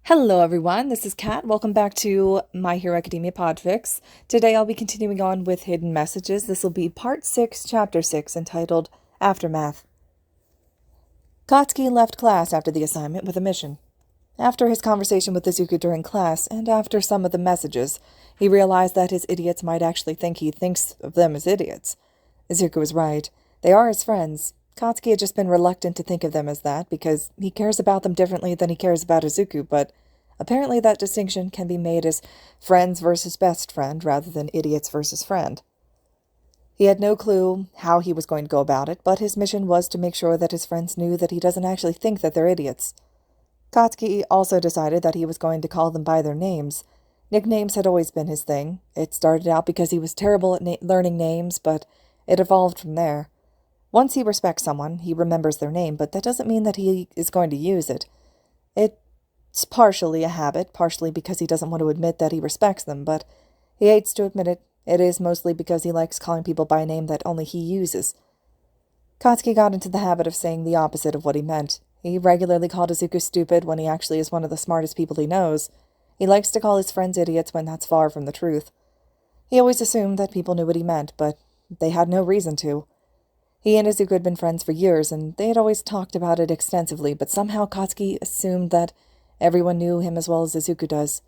Hello everyone, this is Kat. Welcome back to My Hero Academia Podfics. Today I'll be continuing on with Hidden Messages. This will be Part 6, Chapter 6, entitled Aftermath. Katsuki left class after the assignment with a mission. After his conversation with Izuku during class, and after some of the messages, he realized that his idiots might actually think he thinks of them as idiots. Izuku was right. They are his friends. Katsuki had just been reluctant to think of them as that because he cares about them differently than he cares about Izuku, but apparently that distinction can be made as friends versus best friend rather than idiots versus friend. He had no clue how he was going to go about it, but his mission was to make sure that his friends knew that he doesn't actually think that they're idiots. Katsuki also decided that he was going to call them by their names. Nicknames had always been his thing. It started out because he was terrible at learning names, but it evolved from there. Once he respects someone, he remembers their name, but that doesn't mean that he is going to use it. It's partially a habit, partially because he doesn't want to admit that he respects them, but he hates to admit it. It is mostly because he likes calling people by a name that only he uses. Katsuki got into the habit of saying the opposite of what he meant. He regularly called Izuku stupid when he actually is one of the smartest people he knows. He likes to call his friends idiots when that's far from the truth. He always assumed that people knew what he meant, but they had no reason to. He and Izuku had been friends for years, and they had always talked about it extensively, but somehow Katsuki assumed that everyone knew him as well as Izuku does.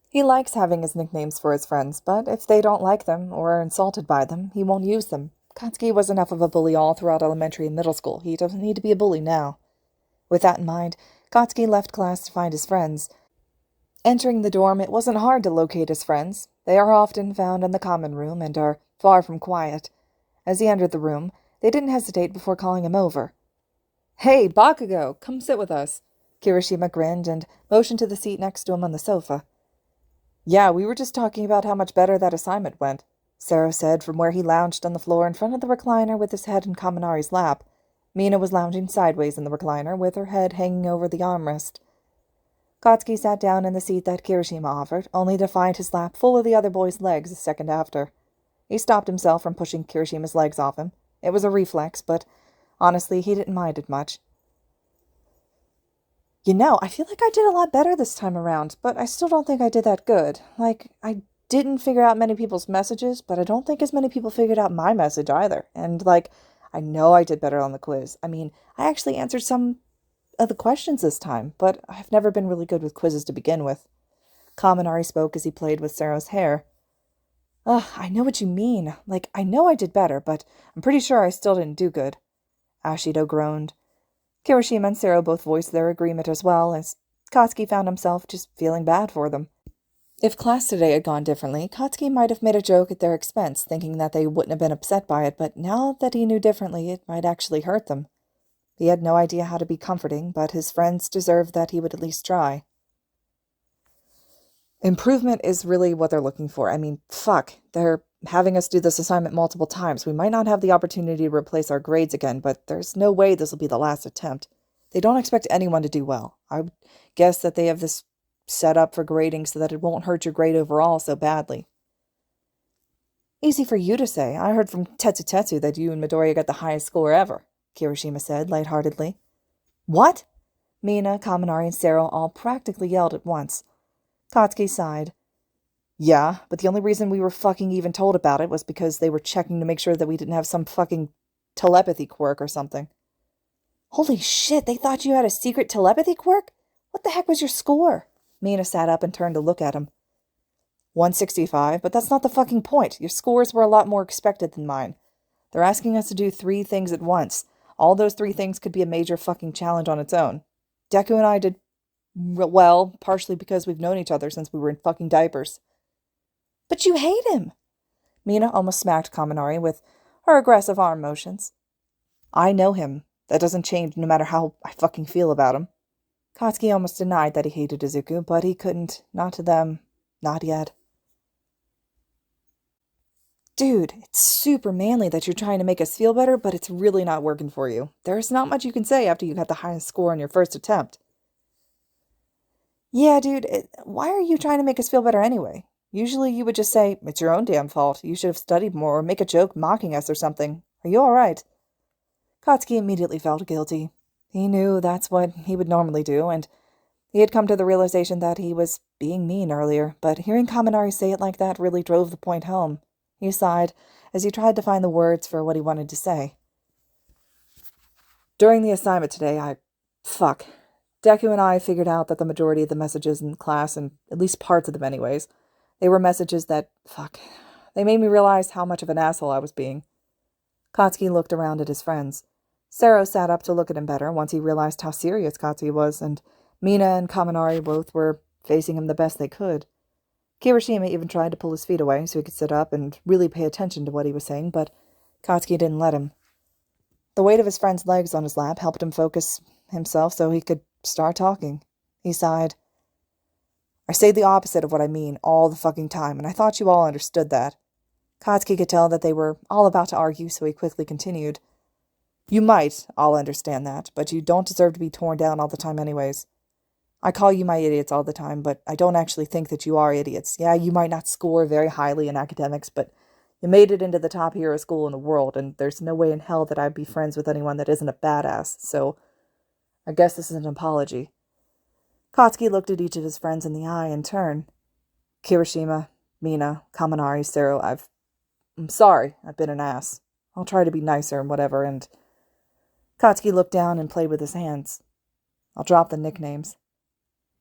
He likes having his nicknames for his friends, but if they don't like them or are insulted by them, he won't use them. Katsuki was enough of a bully all throughout elementary and middle school. He doesn't need to be a bully now. With that in mind, Katsuki left class to find his friends. Entering the dorm, it wasn't hard to locate his friends. They are often found in the common room and are far from quiet. As he entered the room, they didn't hesitate before calling him over. "Hey, Bakugo, come sit with us." Kirishima grinned and motioned to the seat next to him on the sofa. "Yeah, we were just talking about how much better that assignment went," Sero said from where he lounged on the floor in front of the recliner with his head in Kaminari's lap. Mina was lounging sideways in the recliner with her head hanging over the armrest. Katsuki sat down in the seat that Kirishima offered, only to find his lap full of the other boy's legs a second after. He stopped himself from pushing Kirishima's legs off him. It was a reflex, but honestly, he didn't mind it much. I feel like I did a lot better this time around, but I still don't think I did that good. I didn't figure out many people's messages, but I don't think as many people figured out my message either. And, I know I did better on the quiz. I actually answered some of the questions this time, but I've never been really good with quizzes to begin with. Kaminari spoke as he played with Sero's hair. Ugh, I know what you mean. I know I did better, but I'm pretty sure I still didn't do good. Ashido groaned. Kirishima and Sero both voiced their agreement as well, as Katsuki found himself just feeling bad for them. If class today had gone differently, Katsuki might have made a joke at their expense, thinking that they wouldn't have been upset by it, but now that he knew differently, it might actually hurt them. He had no idea how to be comforting, but his friends deserved that he would at least try. Improvement is really what they're looking for. Fuck. They're having us do this assignment multiple times. We might not have the opportunity to replace our grades again, but there's no way this will be the last attempt. They don't expect anyone to do well. I would guess that they have this set up for grading so that it won't hurt your grade overall so badly. Easy for you to say. I heard from Tetsu that you and Midoriya got the highest score ever, Kirishima said lightheartedly. What? Mina, Kaminari, and Sero all practically yelled at once. Katsuki sighed. Yeah, but the only reason we were fucking even told about it was because they were checking to make sure that we didn't have some fucking telepathy quirk or something. Holy shit, they thought you had a secret telepathy quirk? What the heck was your score? Mina sat up and turned to look at him. 165, but that's not the fucking point. Your scores were a lot more expected than mine. They're asking us to do 3 things at once. All those 3 things could be a major fucking challenge on its own. Deku and I did well, partially because we've known each other since we were in fucking diapers. But you hate him! Mina almost smacked Kaminari with her aggressive arm motions. I know him. That doesn't change no matter how I fucking feel about him. Katsuki almost denied that he hated Izuku, but he couldn't. Not to them. Not yet. Dude, it's super manly that you're trying to make us feel better, but it's really not working for you. There's not much you can say after you got the highest score on your first attempt. Yeah, dude, why are you trying to make us feel better anyway? Usually you would just say, it's your own damn fault. You should have studied more or make a joke mocking us or something. Are you all right? Katsuki immediately felt guilty. He knew that's what he would normally do, and He had come to the realization that he was being mean earlier, but hearing Kaminari say it like that really drove the point home. He sighed as he tried to find the words for what he wanted to say. During the assignment today, Deku and I figured out that the majority of the messages in class, and at least parts of them anyways, they were messages that, they made me realize how much of an asshole I was being. Katsuki looked around at his friends. Sero sat up to look at him better once he realized how serious Katsuki was, and Mina and Kaminari both were facing him the best they could. Kirishima even tried to pull his feet away so he could sit up and really pay attention to what he was saying, but Katsuki didn't let him. The weight of his friend's legs on his lap helped him focus himself so he could start talking. He sighed. I say the opposite of what I mean all the fucking time, and I thought you all understood that. Katsuki could tell that they were all about to argue, so he quickly continued. You might all understand that, but you don't deserve to be torn down all the time anyways. I call you my idiots all the time, but I don't actually think that you are idiots. Yeah, you might not score very highly in academics, but you made it into the top hero school in the world, and there's no way in hell that I'd be friends with anyone that isn't a badass, so I guess this is an apology. Katsuki looked at each of his friends in the eye in turn. Kirishima, Mina, Kaminari, Sero, I'm sorry, I've been an ass. I'll try to be nicer and whatever, and Katsuki looked down and played with his hands. I'll drop the nicknames.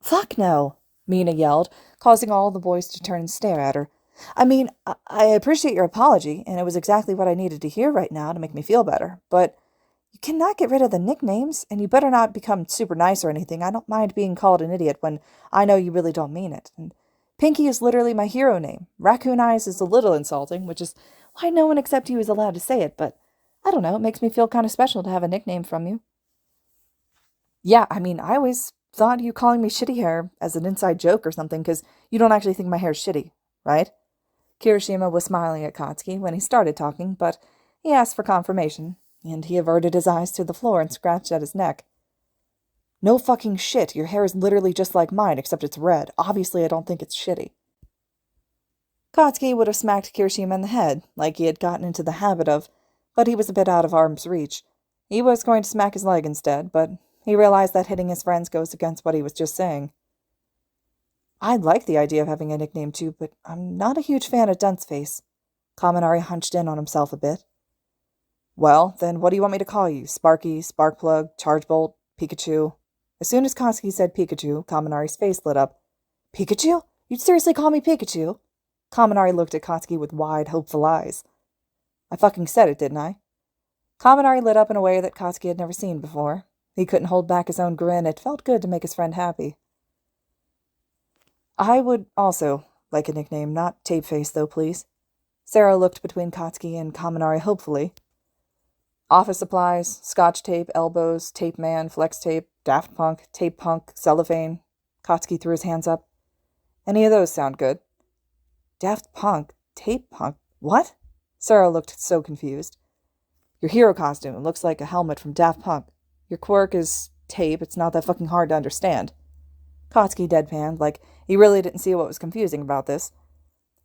Fuck no, Mina yelled, causing all the boys to turn and stare at her. I mean, I appreciate your apology, and it was exactly what I needed to hear right now to make me feel better, but you cannot get rid of the nicknames, and you better not become super nice or anything. I don't mind being called an idiot when I know you really don't mean it. And Pinky is literally my hero name. Raccoon Eyes is a little insulting, which is why no one except you is allowed to say it, but I don't know, it makes me feel kind of special to have a nickname from you. Yeah, I mean, I always thought you calling me shitty hair as an inside joke or something, because you don't actually think my hair's shitty, right? Kirishima was smiling at Katsuki when he started talking, but he asked for confirmation, and he averted his eyes to the floor and scratched at his neck. No fucking shit, your hair is literally just like mine, except it's red. Obviously, I don't think it's shitty. Katsuki would have smacked Kirishima in the head, like he had gotten into the habit of, but he was a bit out of arm's reach. He was going to smack his leg instead, but he realized that hitting his friends goes against what he was just saying. I'd like the idea of having a nickname too, but I'm not a huge fan of Dunceface. Kaminari hunched in on himself a bit. Well, then what do you want me to call you? Sparky, Sparkplug, Chargebolt, Pikachu? As soon as Katsuki said Pikachu, Kaminari's face lit up. Pikachu? You'd seriously call me Pikachu? Kaminari looked at Katsuki with wide, hopeful eyes. I fucking said it, didn't I? Kaminari lit up in a way that Katsuki had never seen before. He couldn't hold back his own grin. It felt good to make his friend happy. I would also like a nickname, not Tapeface, though, please. Sarah looked between Katsuki and Kaminari hopefully. Office supplies, Scotch tape, elbows, tape man, flex tape, Daft Punk, tape punk, cellophane. Katsuki threw his hands up. Any of those sound good. Daft Punk, tape punk, what? Sarah looked so confused. Your hero costume, it looks like a helmet from Daft Punk. Your quirk is tape, it's not that fucking hard to understand. Katsuki deadpanned, like he really didn't see what was confusing about this.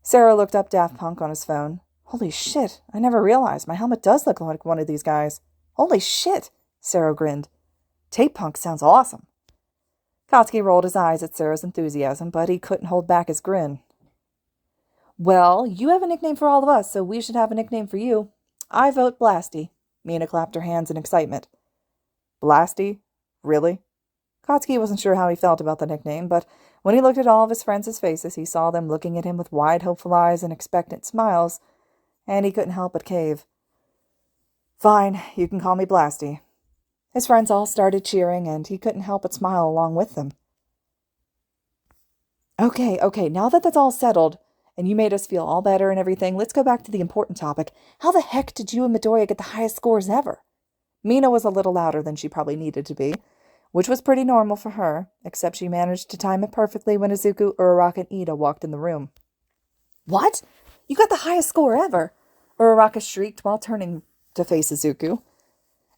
Sarah looked up Daft Punk on his phone. Holy shit, I never realized my helmet does look like one of these guys. Holy shit, Sarah grinned. Tape punk sounds awesome. Katsuki rolled his eyes at Sarah's enthusiasm, but he couldn't hold back his grin. Well, you have a nickname for all of us, so we should have a nickname for you. I vote Blasty. Mina clapped her hands in excitement. Blasty? Really? Katsuki wasn't sure how he felt about the nickname, but when he looked at all of his friends' faces, he saw them looking at him with wide, hopeful eyes and expectant smiles, and he couldn't help but cave. Fine, you can call me Blasty. His friends all started cheering, and he couldn't help but smile along with them. Okay, now that that's all settled, and you made us feel all better and everything, let's go back to the important topic. How the heck did you and Midoriya get the highest scores ever? Mina was a little louder than she probably needed to be, which was pretty normal for her, except she managed to time it perfectly when Izuku, Uraraka, and Ida walked in the room. What? You got the highest score ever? Uraraka shrieked while turning to face Izuku.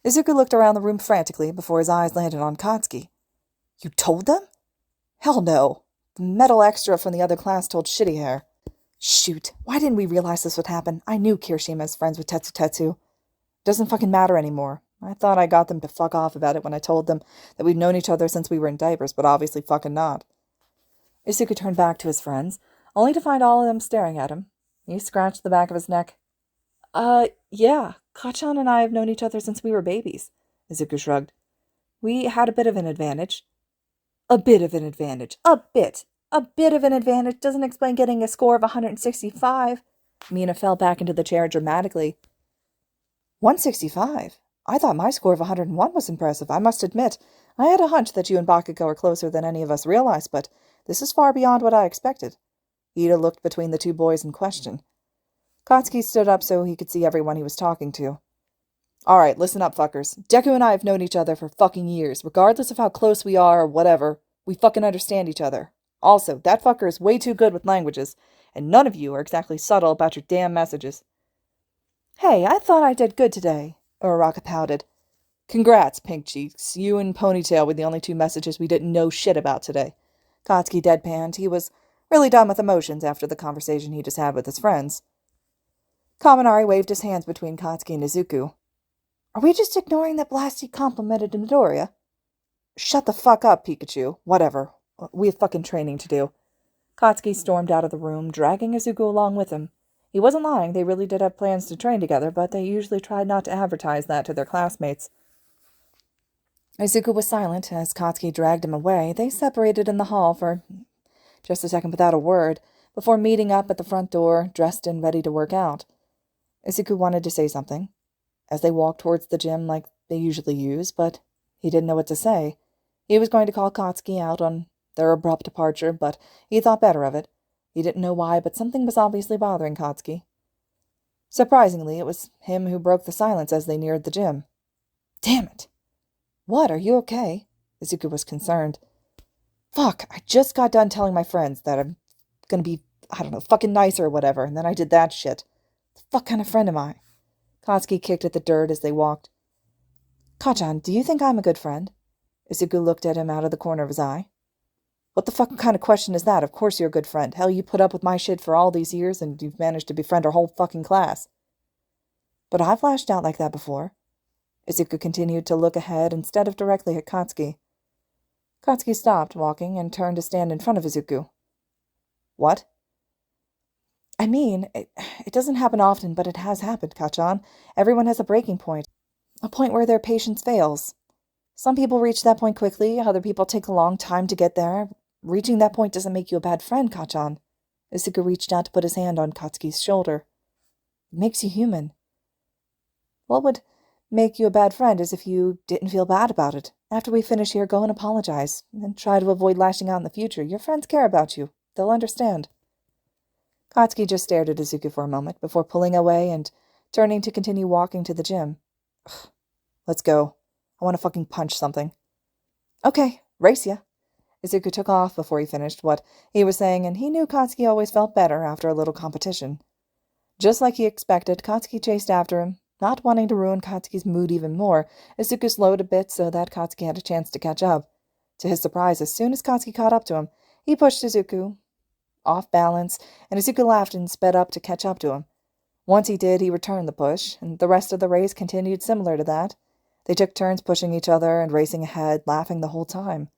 Izuku looked around the room frantically before his eyes landed on Katsuki. You told them? Hell no. The metal extra from the other class told Shitty Hair. Shoot, why didn't we realize this would happen? I knew Kirishima is friends with Tetsu. Doesn't fucking matter anymore. I thought I got them to fuck off about it when I told them that we'd known each other since we were in diapers, but obviously fucking not. Izuku turned back to his friends, only to find all of them staring at him. He scratched the back of his neck. Yeah, Kachan and I have known each other since we were babies, Izuku shrugged. We had a bit of an advantage. A bit of an advantage. A bit. A bit of an advantage doesn't explain getting a score of 165. Mina fell back into the chair dramatically. 165? I thought my score of 101 was impressive, I must admit. I had a hunch that you and Bakugo are closer than any of us realized, but this is far beyond what I expected. Ida looked between the two boys in question. Katsuki stood up so he could see everyone he was talking to. All right, listen up, fuckers. Deku and I have known each other for fucking years. Regardless of how close we are or whatever, we fucking understand each other. Also, that fucker is way too good with languages, and none of you are exactly subtle about your damn messages. Hey, I thought I did good today, Uraraka pouted. Congrats, Pink Cheeks. You and Ponytail were the only two messages we didn't know shit about today. Katsuki deadpanned. He was really done with emotions after the conversation he just had with his friends. Kaminari waved his hands between Katsuki and Izuku. Are we just ignoring that blasty complimented to Midoriya? Shut the fuck up, Pikachu. Whatever. We have fucking training to do. Katsuki stormed out of the room, dragging Izuku along with him. He wasn't lying, they really did have plans to train together, but they usually tried not to advertise that to their classmates. Izuku was silent as Katsuki dragged him away. They separated in the hall for just a second without a word, before meeting up at the front door, dressed and ready to work out. Izuku wanted to say something, as they walked towards the gym like they usually use, but he didn't know what to say. He was going to call Katsuki out on their abrupt departure, but he thought better of it. He didn't know why, but something was obviously bothering Katsuki. Surprisingly, it was him who broke the silence as they neared the gym. Damn it! What, are you okay? Izuku was concerned. Fuck, I just got done telling my friends that I'm gonna be, I don't know, fucking nicer or whatever, and then I did that shit. The fuck kind of friend am I? Katsuki kicked at the dirt as they walked. Kachan, do you think I'm a good friend? Izuku looked at him out of the corner of his eye. What the fuck kind of question is that? Of course you're a good friend. Hell, you put up with my shit for all these years, and you've managed to befriend our whole fucking class. But I've lashed out like that before. Izuku continued to look ahead instead of directly at Katsuki. Katsuki stopped walking and turned to stand in front of Izuku. What? I mean, it doesn't happen often, but it has happened, Kachan. Everyone has a breaking point. A point where their patience fails. Some people reach that point quickly, other people take a long time to get there. Reaching that point doesn't make you a bad friend, Kachan. Izuku reached out to put his hand on Katsuki's shoulder. It makes you human. What would make you a bad friend is if you didn't feel bad about it. After we finish here, go and apologize, and try to avoid lashing out in the future. Your friends care about you. They'll understand. Katsuki just stared at Izuku for a moment, before pulling away and turning to continue walking to the gym. Ugh. Let's go. I want to fucking punch something. Okay, race ya. Izuku took off before he finished what he was saying, and he knew Katsuki always felt better after a little competition. Just like he expected, Katsuki chased after him. Not wanting to ruin Katsuki's mood even more, Izuku slowed a bit so that Katsuki had a chance to catch up. To his surprise, as soon as Katsuki caught up to him, he pushed Izuku off balance, and Izuku laughed and sped up to catch up to him. Once he did, he returned the push, and the rest of the race continued similar to that. They took turns pushing each other and racing ahead, laughing the whole time.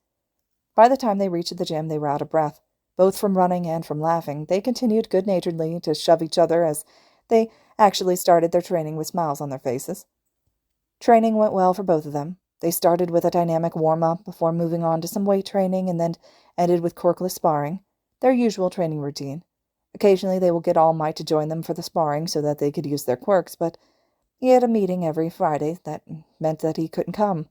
By the time they reached the gym, they were out of breath, both from running and from laughing. They continued good-naturedly to shove each other as they actually started their training with smiles on their faces. Training went well for both of them. They started with a dynamic warm-up before moving on to some weight training and then ended with corkless sparring, their usual training routine. Occasionally they will get All Might to join them for the sparring so that they could use their quirks, but he had a meeting every Friday that meant that he couldn't come.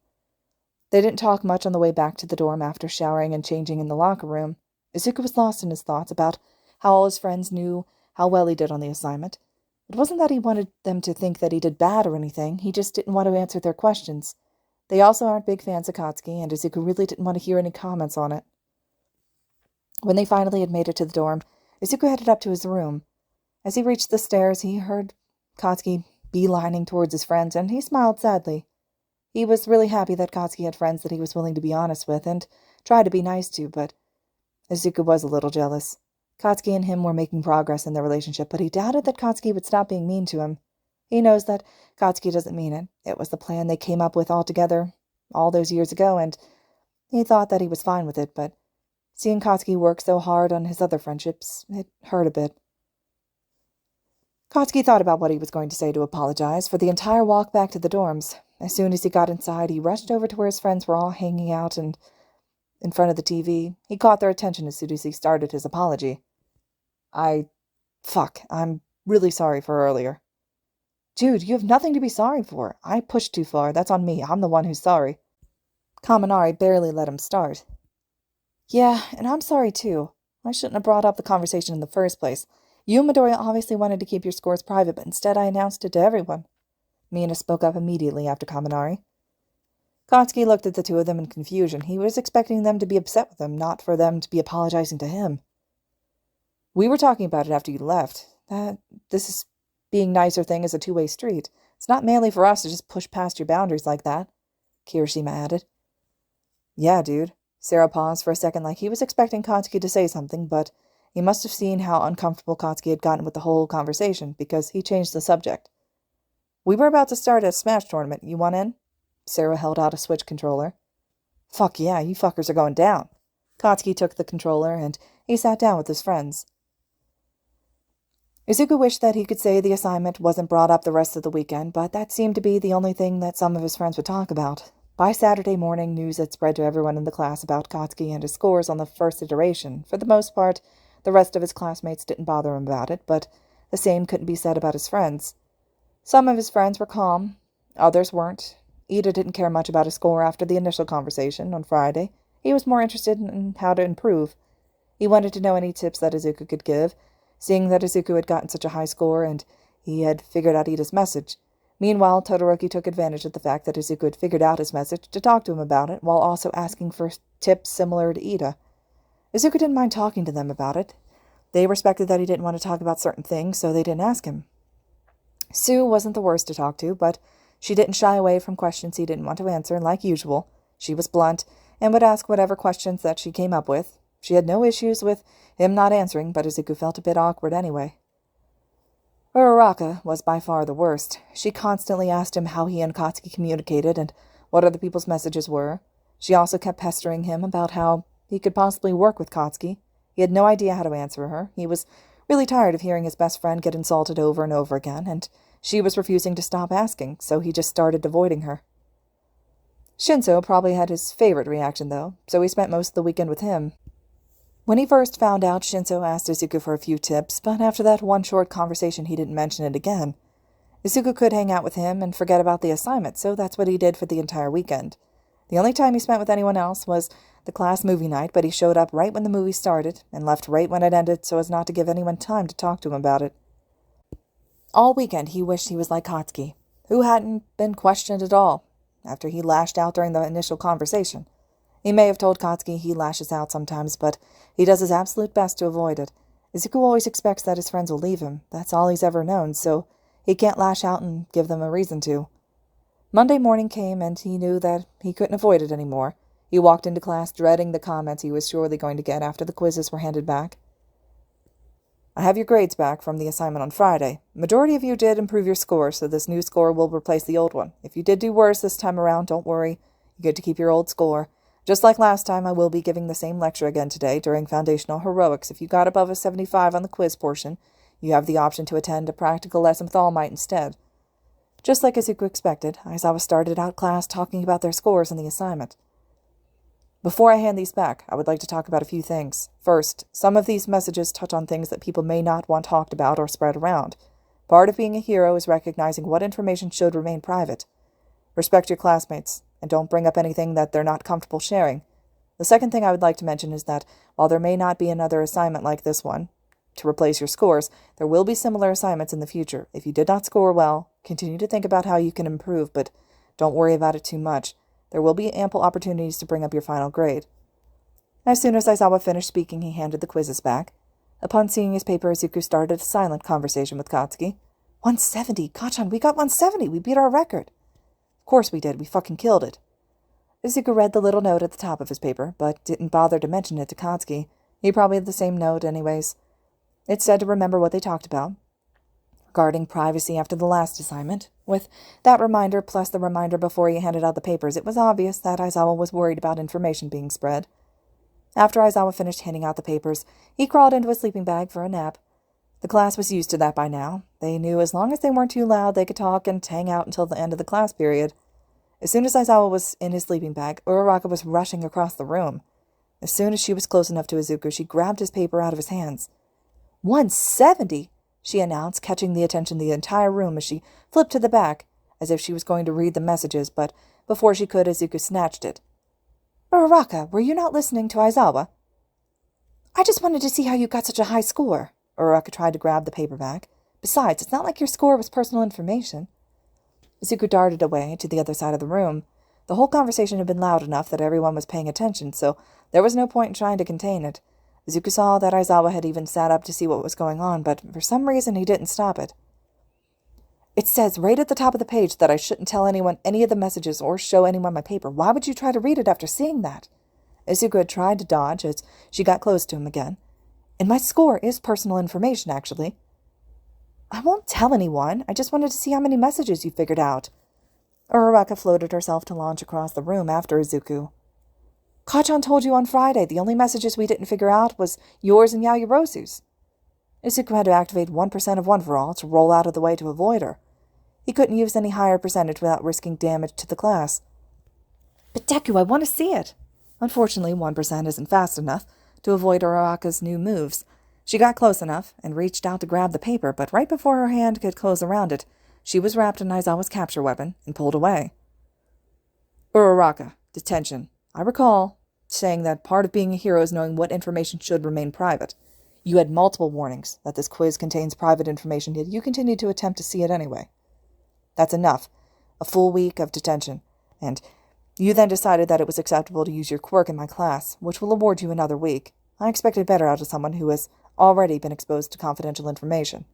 They didn't talk much on the way back to the dorm after showering and changing in the locker room. Izuku was lost in his thoughts about how all his friends knew how well he did on the assignment. It wasn't that he wanted them to think that he did bad or anything, he just didn't want to answer their questions. They also aren't big fans of Katsuki, and Izuku really didn't want to hear any comments on it. When they finally had made it to the dorm, Izuku headed up to his room. As he reached the stairs, he heard Katsuki beelining towards his friends, and he smiled sadly. He was really happy that Katsuki had friends that he was willing to be honest with and try to be nice to, but Izuku was a little jealous. Katsuki and him were making progress in their relationship, but he doubted that Katsuki would stop being mean to him. He knows that Katsuki doesn't mean it. It was the plan they came up with all together all those years ago, and he thought that he was fine with it, but seeing Katsuki work so hard on his other friendships, it hurt a bit. Katsuki thought about what he was going to say to apologize for the entire walk back to the dorms. As soon as he got inside, he rushed over to where his friends were all hanging out and in front of the TV. He caught their attention as soon as he started his apology. I'm really sorry for earlier. Dude, you have nothing to be sorry for. I pushed too far. That's on me. I'm the one who's sorry. Kaminari barely let him start. Yeah, and I'm sorry too. I shouldn't have brought up the conversation in the first place. You and Midoriya obviously wanted to keep your scores private, but instead I announced it to everyone. Mina spoke up immediately after Kaminari. Katsuki looked at the two of them in confusion. He was expecting them to be upset with him, not for them to be apologizing to him. We were talking about it after you left. This being nicer thing is a two-way street. It's not manly for us to just push past your boundaries like that, Kirishima added. Yeah, dude. Sarah paused for a second like he was expecting Katsuki to say something, but he must have seen how uncomfortable Katsuki had gotten with the whole conversation, because he changed the subject. We were about to start a Smash tournament. You want in? Sarah held out a Switch controller. Fuck yeah, you fuckers are going down. Katsuki took the controller, and he sat down with his friends. Izuku wished that he could say the assignment wasn't brought up the rest of the weekend, but that seemed to be the only thing that some of his friends would talk about. By Saturday morning, news had spread to everyone in the class about Katsuki and his scores on the first iteration. For the most part, the rest of his classmates didn't bother him about it, but the same couldn't be said about his friends. Some of his friends were calm, others weren't. Ida didn't care much about his score after the initial conversation on Friday. He was more interested in how to improve. He wanted to know any tips that Izuku could give, seeing that Izuku had gotten such a high score and he had figured out Ida's message. Meanwhile, Todoroki took advantage of the fact that Izuku had figured out his message to talk to him about it, while also asking for tips similar to Ida. Izuku didn't mind talking to them about it. They respected that he didn't want to talk about certain things, so they didn't ask him. Sue wasn't the worst to talk to, but she didn't shy away from questions he didn't want to answer, like usual. She was blunt, and would ask whatever questions that she came up with. She had no issues with him not answering, but Izuku felt a bit awkward anyway. Uraraka was by far the worst. She constantly asked him how he and Katsuki communicated and what other people's messages were. She also kept pestering him about how he could possibly work with Katsuki. He had no idea how to answer her. He was really tired of hearing his best friend get insulted over and over again, and she was refusing to stop asking, so he just started avoiding her. Shinso probably had his favorite reaction, though, so he spent most of the weekend with him. When he first found out, Shinso asked Izuku for a few tips, but after that one short conversation he didn't mention it again. Izuku could hang out with him and forget about the assignment, so that's what he did for the entire weekend. The only time he spent with anyone else was the class movie night, but he showed up right when the movie started and left right when it ended so as not to give anyone time to talk to him about it. All weekend he wished he was like Katsuki, who hadn't been questioned at all after he lashed out during the initial conversation. He may have told Katsuki he lashes out sometimes, but he does his absolute best to avoid it. Izuku always expects that his friends will leave him. That's all he's ever known, so he can't lash out and give them a reason to. Monday morning came, and he knew that he couldn't avoid it anymore. He walked into class dreading the comments he was surely going to get after the quizzes were handed back. I have your grades back from the assignment on Friday. Majority of you did improve your score, so this new score will replace the old one. If you did do worse this time around, don't worry. You get to keep your old score. Just like last time, I will be giving the same lecture again today during Foundational Heroics. If you got above a 75 on the quiz portion, you have the option to attend a practical lesson with All Might instead. Just like Izuku expected, Aizawa started out class talking about their scores on the assignment. Before I hand these back, I would like to talk about a few things. First, some of these messages touch on things that people may not want talked about or spread around. Part of being a hero is recognizing what information should remain private. Respect your classmates, and don't bring up anything that they're not comfortable sharing. The second thing I would like to mention is that, while there may not be another assignment like this one, to replace your scores, there will be similar assignments in the future. If you did not score well, continue to think about how you can improve, but don't worry about it too much. There will be ample opportunities to bring up your final grade. As soon as Aizawa finished speaking, he handed the quizzes back. Upon seeing his paper, Izuku started a silent conversation with Katsuki. 170! Kachan, we got 170! We beat our record! Of course we did. We fucking killed it. Izuku read the little note at the top of his paper, but didn't bother to mention it to Katsuki. He probably had the same note anyways. It said to remember what they talked about. regarding privacy after the last assignment. With that reminder plus the reminder before he handed out the papers, it was obvious that Aizawa was worried about information being spread. After Aizawa finished handing out the papers, he crawled into his sleeping bag for a nap. The class was used to that by now. They knew as long as they weren't too loud, they could talk and hang out until the end of the class period. As soon as Aizawa was in his sleeping bag, Uraraka was rushing across the room. As soon as she was close enough to Izuku, she grabbed his paper out of his hands. 170, she announced, catching the attention of the entire room as she flipped to the back, as if she was going to read the messages, but before she could, Izuku snatched it. Uraraka, were you not listening to Aizawa? I just wanted to see how you got such a high score. Uraraka tried to grab the paperback. Besides, it's not like your score was personal information. Izuku darted away to the other side of the room. The whole conversation had been loud enough that everyone was paying attention, so there was no point in trying to contain it. Izuku saw that Aizawa had even sat up to see what was going on, but for some reason he didn't stop it. It says right at the top of the page that I shouldn't tell anyone any of the messages or show anyone my paper. Why would you try to read it after seeing that? Izuku had tried to dodge as she got close to him again. And my score is personal information, actually. I won't tell anyone. I just wanted to see how many messages you figured out. Uraraka floated herself to launch across the room after Izuku. Kachan told you on Friday the only messages we didn't figure out was yours and Yaoyorozu's. Izuku had to activate 1% of one for all to roll out of the way to avoid her. He couldn't use any higher percentage without risking damage to the class. But Deku, I want to see it. Unfortunately, 1% isn't fast enough to avoid Uraraka's new moves. She got close enough and reached out to grab the paper, but right before her hand could close around it, she was wrapped in Aizawa's capture weapon and pulled away. Uraraka, detention. I recall saying that part of being a hero is knowing what information should remain private. You had multiple warnings that this quiz contains private information, yet you continued to attempt to see it anyway. That's enough. A full week of detention. And you then decided that it was acceptable to use your quirk in my class, which will award you another week. I expected better out of someone who has already been exposed to confidential information.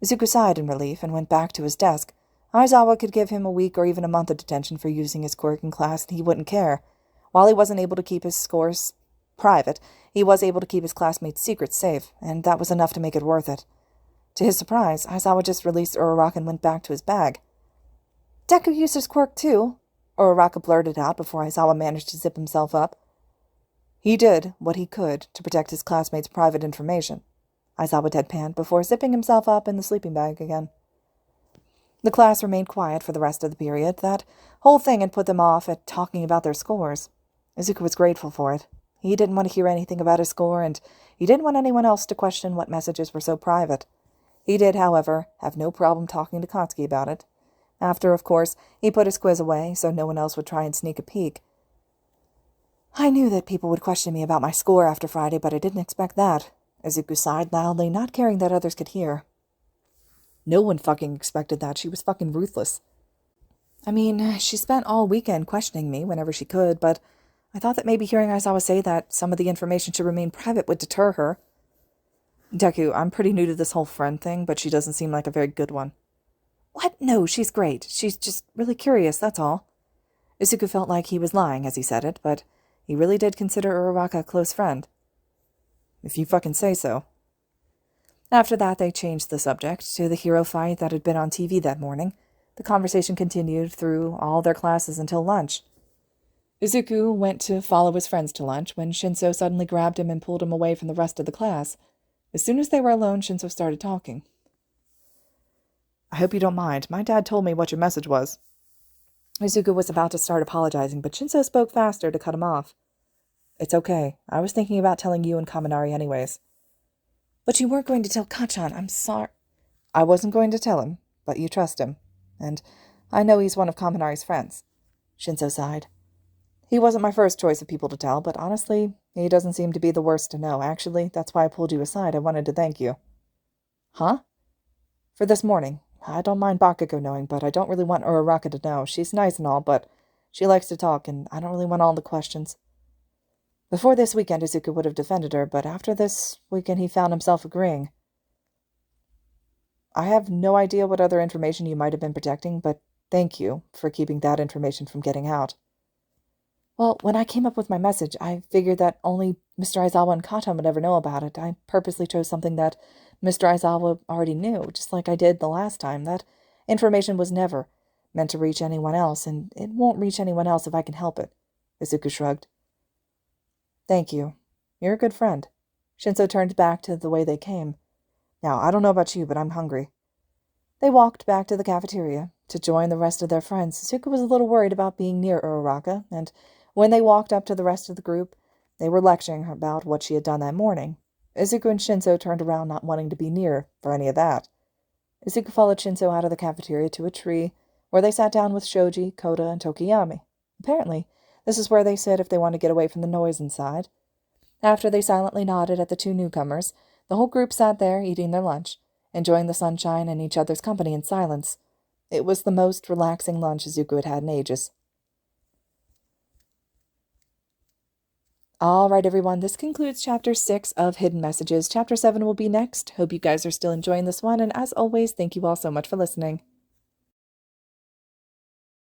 Izuku sighed in relief and went back to his desk. Aizawa could give him a week or even a month of detention for using his quirk in class, and he wouldn't care. While he wasn't able to keep his scores private, he was able to keep his classmates' secrets safe, and that was enough to make it worth it. To his surprise, Aizawa just released Uraraka and went back to his bag. Deku used his quirk too, Uraraka blurted out before Aizawa managed to zip himself up. He did what he could to protect his classmates' private information, Aizawa deadpanned before zipping himself up in the sleeping bag again. The class remained quiet for the rest of the period. That whole thing had put them off at talking about their scores. Izuku was grateful for it. He didn't want to hear anything about his score, and he didn't want anyone else to question what messages were so private. He did, however, have no problem talking to Katsuki about it. After, of course, he put his quiz away so no one else would try and sneak a peek. I knew that people would question me about my score after Friday, but I didn't expect that. Izuku sighed loudly, not caring that others could hear. No one fucking expected that. She was fucking ruthless. I mean, she spent all weekend questioning me whenever she could, but I thought that maybe hearing Aizawa say that some of the information should remain private would deter her. Deku, I'm pretty new to this whole friend thing, but she doesn't seem like a very good one. What? No, she's great. She's just really curious, that's all. Izuku felt like he was lying as he said it, but he really did consider Uraraka a close friend. If you fucking say so. After that, they changed the subject to the hero fight that had been on TV that morning. The conversation continued through all their classes until lunch. Izuku went to follow his friends to lunch when Shinso suddenly grabbed him and pulled him away from the rest of the class. As soon as they were alone, Shinso started talking. I hope you don't mind. My dad told me what your message was. Izuku was about to start apologizing, but Shinso spoke faster to cut him off. It's okay. I was thinking about telling you and Kaminari anyways. But you weren't going to tell Kachan. I'm sorry. I wasn't going to tell him, but you trust him. And I know he's one of Kaminari's friends. Shinso sighed. He wasn't my first choice of people to tell, but honestly, he doesn't seem to be the worst to know. Actually, that's why I pulled you aside. I wanted to thank you. Huh? For this morning. I don't mind Bakugo knowing, but I don't really want Uraraka to know. She's nice and all, but she likes to talk, and I don't really want all the questions. Before this weekend, Izuku would have defended her, but after this weekend he found himself agreeing. I have no idea what other information you might have been protecting, but thank you for keeping that information from getting out. Well, when I came up with my message, I figured that only Mr. Aizawa and Katom would ever know about it. I purposely chose something that Mr. Aizawa already knew, just like I did the last time. That information was never meant to reach anyone else, and it won't reach anyone else if I can help it. Izuku shrugged. Thank you. You're a good friend. Shinso turned back to the way they came. Now, I don't know about you, but I'm hungry. They walked back to the cafeteria to join the rest of their friends. Izuku was a little worried about being near Uraraka, and when they walked up to the rest of the group, they were lecturing her about what she had done that morning. Izuku and Shinso turned around, not wanting to be near for any of that. Izuku followed Shinso out of the cafeteria to a tree, where they sat down with Shoji, Koda, and Tokiyami. Apparently, this is where they sit if they want to get away from the noise inside. After they silently nodded at the two newcomers, the whole group sat there eating their lunch, enjoying the sunshine and each other's company in silence. It was the most relaxing lunch Izuku had had in ages. All right, everyone, this concludes Chapter 6 of Hidden Messages. Chapter 7 will be next. Hope you guys are still enjoying this one, and as always, thank you all so much for listening.